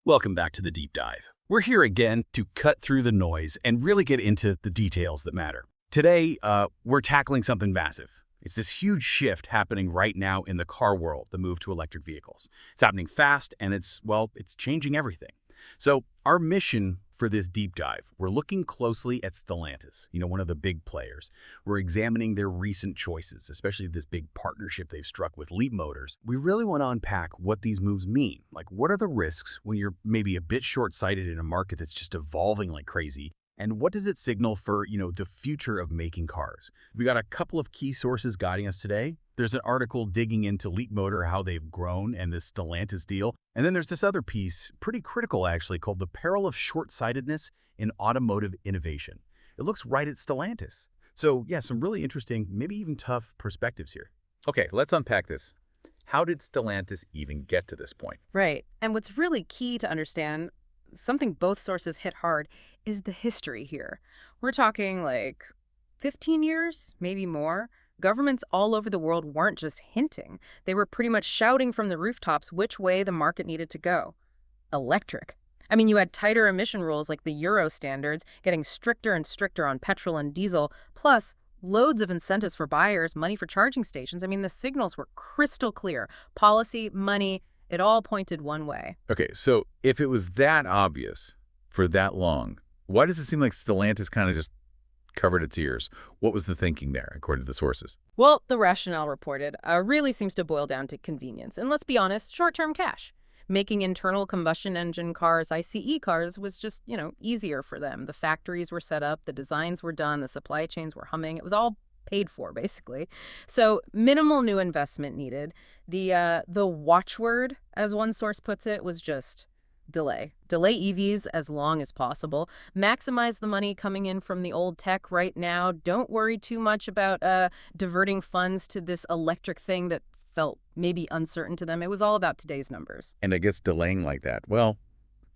Welcome back to the Deep Dive. We're here again to cut through the noise and really get into the details that matter. Today, we're tackling something massive. It's this huge shift happening right now in the car world, the move to electric vehicles. It's happening fast, and it's changing everything. So our mission for this deep dive, we're looking closely at Stellantis, one of the big players. We're examining their recent choices, especially this big partnership they've struck with Leapmotors. We really want to unpack what these moves mean. Like, what are the risks when you're maybe a bit short-sighted in a market that's just evolving like crazy? And what does it signal for, the future of making cars? We got a couple of key sources guiding us today. There's an article digging into Leapmotor, how they've grown, and this Stellantis deal. And then there's this other piece, pretty critical actually, called The Peril of Short-Sightedness in Automotive Innovation. It looks right at Stellantis. So yeah, some really interesting, maybe even tough perspectives here. Okay, let's unpack this. How did Stellantis even get to this point? Right. And what's really key to understand, something both sources hit hard, is the history here. We're talking like 15 years, maybe more. Governments all over the world weren't just hinting. They were pretty much shouting from the rooftops which way the market needed to go. Electric. I mean, you had tighter emission rules like the Euro standards, getting stricter and stricter on petrol and diesel, plus loads of incentives for buyers, money for charging stations. I mean, the signals were crystal clear. Policy, money, it all pointed one way. Okay, so if it was that obvious for that long, why does it seem like Stellantis kind of just covered its ears? What was the thinking there, according to the sources? Well, the rationale reported really seems to boil down to convenience. And let's be honest, short-term cash. Making internal combustion engine cars, ICE cars, was just, easier for them. The factories were set up, the designs were done, the supply chains were humming. It was all paid for, basically. So minimal new investment needed. The watchword, as one source puts it, was just delay. Delay EVs as long as possible. Maximize the money coming in from the old tech right now. Don't worry too much about diverting funds to this electric thing that felt maybe uncertain to them. It was all about today's numbers. And I guess delaying like that, well,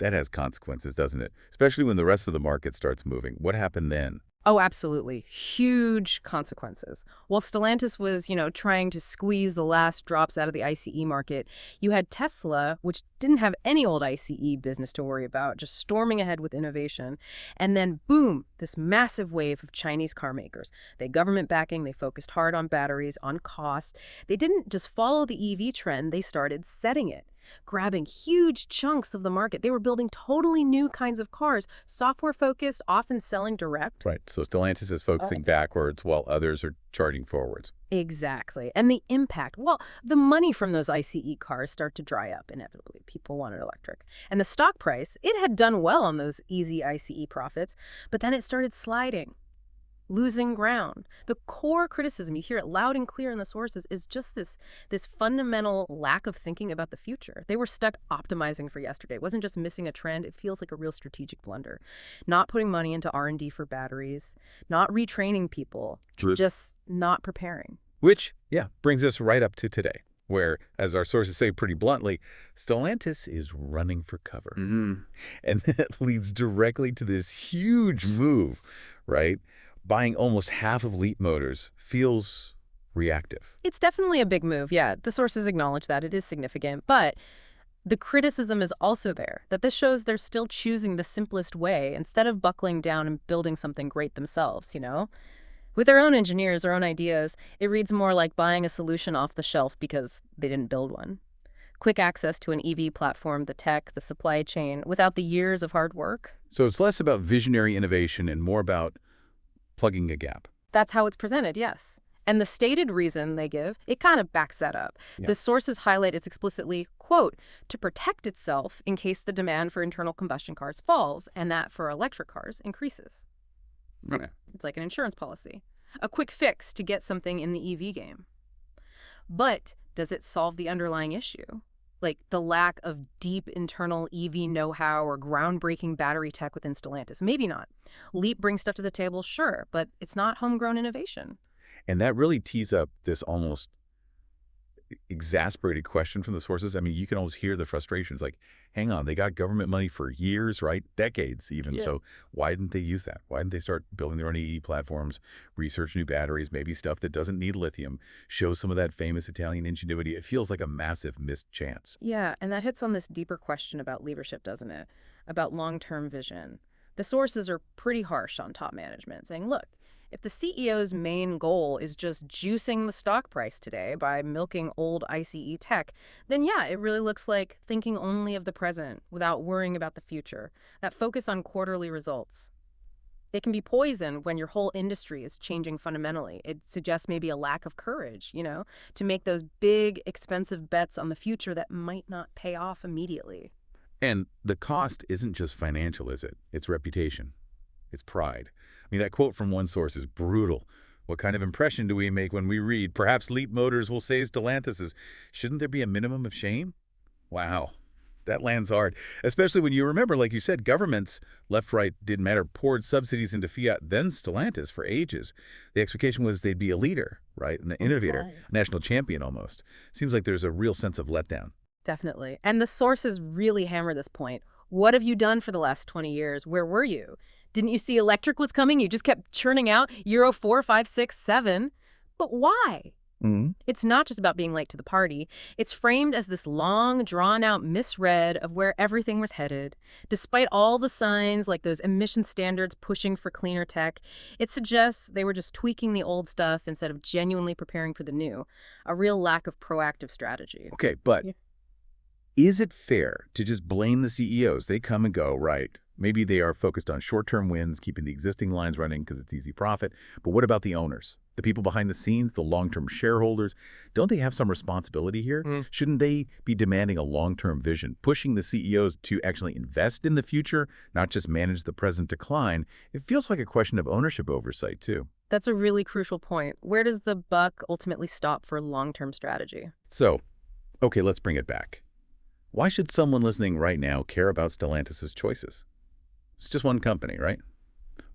that has consequences, doesn't it? Especially when the rest of the market starts moving. What happened then? Oh, absolutely. Huge consequences. While Stellantis was, trying to squeeze the last drops out of the ICE market, you had Tesla, which didn't have any old ICE business to worry about, just storming ahead with innovation. And then, boom, this massive wave of Chinese car makers. They had government backing, they focused hard on batteries, on cost. They didn't just follow the EV trend, they started setting it, grabbing huge chunks of the market. They were building totally new kinds of cars, software-focused, often selling direct. Right, so Stellantis is focusing backwards while others are charging forwards. Exactly. And the impact, well, the money from those ICE cars start to dry up inevitably. People wanted electric. And the stock price, it had done well on those easy ICE profits, but then it started sliding, losing ground. The core criticism, you hear it loud and clear in the sources, is just this fundamental lack of thinking about the future. They were stuck optimizing for yesterday. It wasn't just missing a trend. It feels like a real strategic blunder. Not putting money into R&D for batteries, not retraining people, True. Just not preparing. Which, brings us right up to today, where, as our sources say pretty bluntly, Stellantis is running for cover. Mm-hmm. And that leads directly to this huge move, right? Buying almost half of Leapmotors feels reactive. It's definitely a big move, yeah. The sources acknowledge that. It is significant. But the criticism is also there, that this shows they're still choosing the simplest way instead of buckling down and building something great themselves, With their own engineers, their own ideas, it reads more like buying a solution off the shelf because they didn't build one. Quick access to an EV platform, the tech, the supply chain, without the years of hard work. So it's less about visionary innovation and more about plugging a gap. That's how it's presented, yes. And the stated reason they give, it kind of backs that up. Yeah. The sources highlight it's explicitly, quote, to protect itself in case the demand for internal combustion cars falls and that for electric cars increases. Okay. It's like an insurance policy. A quick fix to get something in the EV game. But does it solve the underlying issue? Like the lack of deep internal EV know-how or groundbreaking battery tech within Stellantis? Maybe not. Leap brings stuff to the table, sure, but it's not homegrown innovation. And that really tees up this almost exasperated question from the sources. I mean, you can always hear the frustrations. Like, hang on, they got government money for years, right? Decades even. Yeah. So why didn't they use that? Why didn't they start building their own EE platforms, research new batteries, maybe stuff that doesn't need lithium, show some of that famous Italian ingenuity? It feels like a massive missed chance. Yeah, and that hits on this deeper question about leadership, doesn't it? About long-term vision. The sources are pretty harsh on top management, saying, look, if the CEO's main goal is just juicing the stock price today by milking old ICE tech, then yeah, it really looks like thinking only of the present without worrying about the future. That focus on quarterly results. They can be poison when your whole industry is changing fundamentally. It suggests maybe a lack of courage, to make those big, expensive bets on the future that might not pay off immediately. And the cost isn't just financial, is it? It's reputation. It's pride. I mean, that quote from one source is brutal. What kind of impression do we make when we read, perhaps Leapmotors will say Stellantis? Shouldn't there be a minimum of shame? Wow. That lands hard, especially when you remember, like you said, governments, left, right, didn't matter, poured subsidies into Fiat, then Stellantis for ages. The expectation was they'd be a leader, right? An innovator, a national champion almost. Seems like there's a real sense of letdown. Definitely. And the sources really hammer this point. What have you done for the last 20 years? Where were you? Didn't you see electric was coming? You just kept churning out Euro 4, 5, 6, 7. But why? It's not just about being late to the party. It's framed as this long, drawn-out misread of where everything was headed. Despite all the signs, like those emission standards pushing for cleaner tech, it suggests they were just tweaking the old stuff instead of genuinely preparing for the new. A real lack of proactive strategy. Okay, but is it fair to just blame the CEOs? They come and go, right? Maybe they are focused on short-term wins, keeping the existing lines running because it's easy profit. But what about the owners? The people behind the scenes, the long-term shareholders? Don't they have some responsibility here? Shouldn't they be demanding a long-term vision, pushing the CEOs to actually invest in the future, not just manage the present decline? It feels like a question of ownership oversight, too. That's a really crucial point. Where does the buck ultimately stop for long-term strategy? So, okay, let's bring it back. Why should someone listening right now care about Stellantis' choices? It's just one company, right?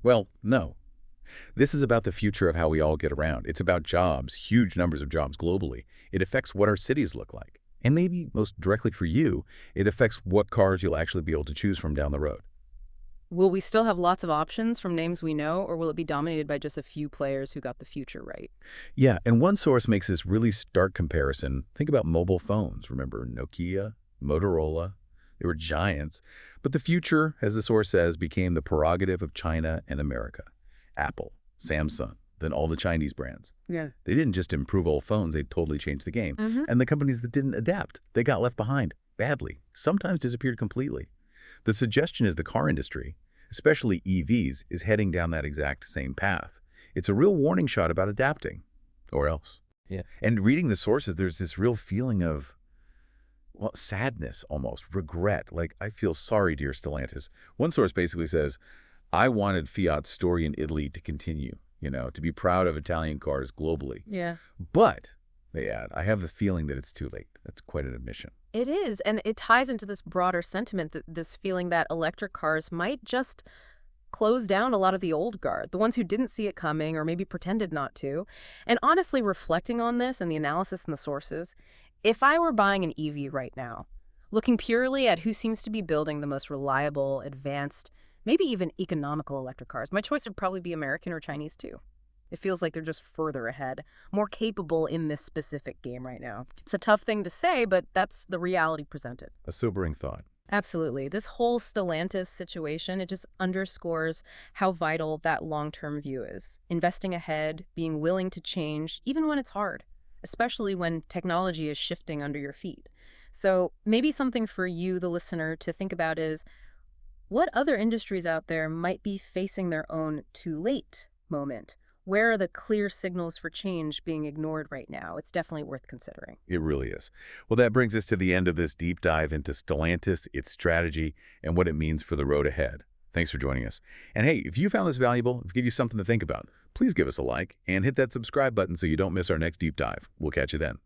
Well, no. This is about the future of how we all get around. It's about jobs, huge numbers of jobs globally. It affects what our cities look like. And maybe most directly for you, it affects what cars you'll actually be able to choose from down the road. Will we still have lots of options from names we know, or will it be dominated by just a few players who got the future right? Yeah, and one source makes this really stark comparison. Think about mobile phones. Remember Nokia, Motorola? They were giants. But the future, as the source says, became the prerogative of China and America. Apple, Samsung, then all the Chinese brands. Yeah. They didn't just improve old phones, they totally changed the game. And the companies that didn't adapt, they got left behind badly, sometimes disappeared completely. The suggestion is the car industry, especially EVs, is heading down that exact same path. It's a real warning shot about adapting, or else. Yeah. And reading the sources, there's this real feeling of, well, sadness almost, regret. Like, I feel sorry, dear Stellantis. One source basically says, I wanted Fiat's story in Italy to continue, to be proud of Italian cars globally. Yeah. But, they add, I have the feeling that it's too late. That's quite an admission. It is, and it ties into this broader sentiment, that this feeling that electric cars might just close down a lot of the old guard, the ones who didn't see it coming or maybe pretended not to. And honestly, reflecting on this and the analysis and the sources, if I were buying an EV right now, looking purely at who seems to be building the most reliable, advanced, maybe even economical electric cars, my choice would probably be American or Chinese too. It feels like they're just further ahead, more capable in this specific game right now. It's a tough thing to say, but that's the reality presented. A sobering thought. Absolutely. This whole Stellantis situation, it just underscores how vital that long-term view is. Investing ahead, being willing to change, even when it's hard, especially when technology is shifting under your feet. So maybe something for you, the listener, to think about is, what other industries out there might be facing their own too late moment? Where are the clear signals for change being ignored right now? It's definitely worth considering. It really is. Well, that brings us to the end of this deep dive into Stellantis, its strategy, and what it means for the road ahead. Thanks for joining us. And hey, if you found this valuable, if it gave you something to think about, please give us a like and hit that subscribe button so you don't miss our next deep dive. We'll catch you then.